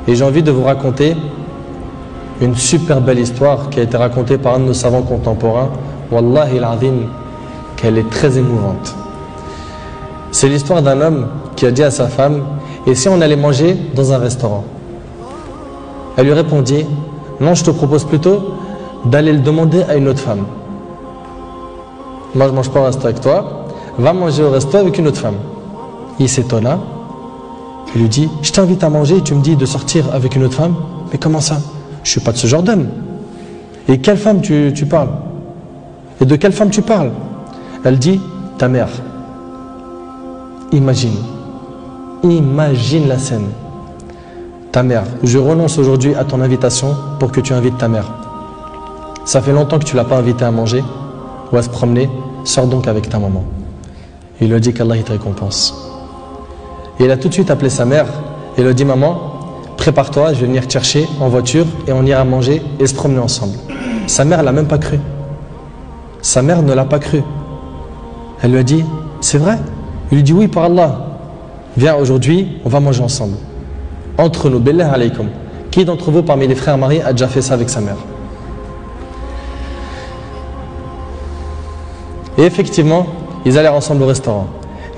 Et j'ai envie de vous raconter une super belle histoire qui a été racontée par un de nos savants contemporains. Wallahi al-azim, qu'elle est très émouvante. C'est l'histoire d'un homme qui a dit à sa femme: et si on allait manger dans un restaurant? Elle lui répondit: non, je te propose plutôt d'aller le demander à une autre femme. Moi je mange pas au resto avec toi, va manger au resto avec une autre femme. Il s'étonna. Il lui dit: je t'invite à manger et tu me dis de sortir avec une autre femme? Mais comment ça? Je suis pas de ce genre d'homme. Et quelle femme tu parles? Et de quelle femme tu parles? Elle dit: ta mère. Imagine la scène. Ta mère: je renonce aujourd'hui à ton invitation pour que tu invites ta mère. Ça fait longtemps que tu l'as pas invitée à manger ou à se promener, sors donc avec ta maman. Il lui a dit qu'Allah te récompense. Et il a tout de suite appelé sa mère et lui a dit: maman, prépare-toi, je vais venir te chercher en voiture et on ira manger et se promener ensemble. Sa mère l'a même pas cru. Sa mère ne l'a pas cru. Elle lui a dit: c'est vrai? Il lui dit: oui, par Allah. Viens, aujourd'hui, on va manger ensemble. Entre nous, billah alaykum. Qui d'entre vous parmi les frères mariés a déjà fait ça avec sa mère? Et effectivement, ils allèrent ensemble au restaurant.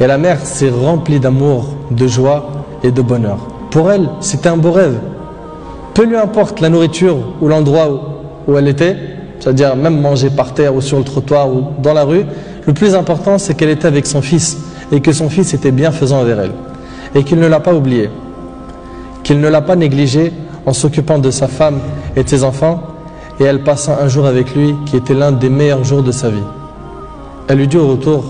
Et la mère s'est remplie d'amour, de joie et de bonheur. Pour elle, c'était un beau rêve. Peu lui importe la nourriture ou l'endroit où elle était, c'est-à-dire même manger par terre ou sur le trottoir ou dans la rue, le plus important c'est qu'elle était avec son fils et que son fils était bienfaisant envers elle. Et qu'il ne l'a pas oublié, qu'il ne l'a pas négligé en s'occupant de sa femme et de ses enfants, et elle passa un jour avec lui qui était l'un des meilleurs jours de sa vie. Elle lui dit au retour,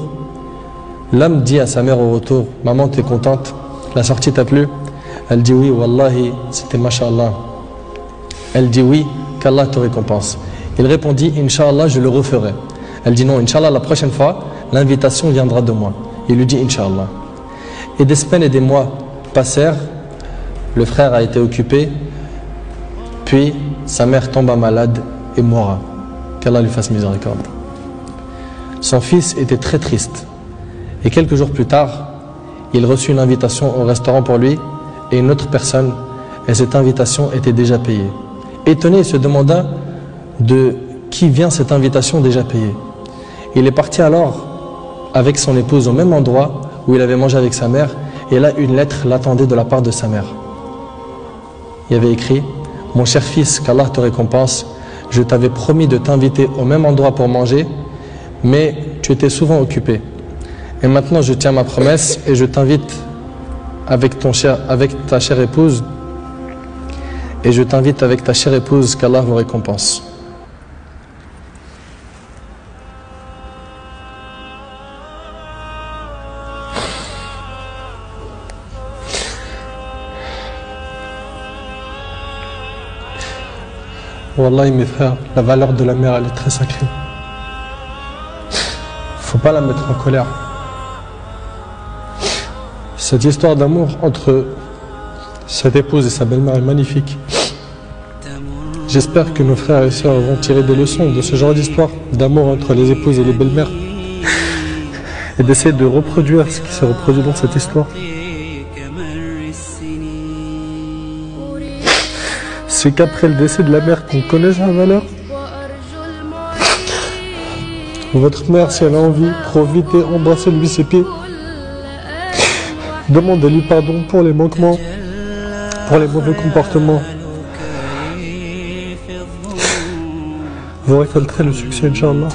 l'homme dit à sa mère au retour: maman, t'es contente? La sortie t'a plu? Elle dit: oui, wallahi, c'était mashallah. Elle dit: oui, qu'Allah te récompense. Il répondit: Inch'Allah, je le referai. Elle dit: non, Inch'Allah, la prochaine fois, l'invitation viendra de moi. Il lui dit: Inch'Allah. Et des semaines et des mois passèrent, le frère a été occupé, puis sa mère tomba malade et mourra. Qu'Allah lui fasse miséricorde. Son fils était très triste. Et quelques jours plus tard, il reçut une invitation au restaurant pour lui et une autre personne, et cette invitation était déjà payée. Étonné, il se demanda de qui vient cette invitation déjà payée. Il est parti alors avec son épouse au même endroit où il avait mangé avec sa mère, et là une lettre l'attendait de la part de sa mère. Il y avait écrit: mon cher fils, qu'Allah te récompense, je t'avais promis de t'inviter au même endroit pour manger, mais tu étais souvent occupé. Et maintenant je tiens ma promesse et je t'invite avec ta chère épouse, et je t'invite avec ta chère épouse, qu'Allah vous récompense. Wallahi mes frères, la valeur de la mère elle est très sacrée. Faut pas la mettre en colère. Cette histoire d'amour entre cette épouse et sa belle-mère est magnifique. J'espère que nos frères et sœurs vont tirer des leçons de ce genre d'histoire d'amour entre les épouses et les belles-mères et d'essayer de reproduire ce qui s'est reproduit dans cette histoire. C'est qu'après le décès de la mère qu'on connaît sa valeur. Votre mère, si elle a envie, profitez, embrassez-lui ses pieds. Demandez-lui pardon pour les manquements, pour les mauvais comportements. Vous récolterez le succès, Inch'Allah.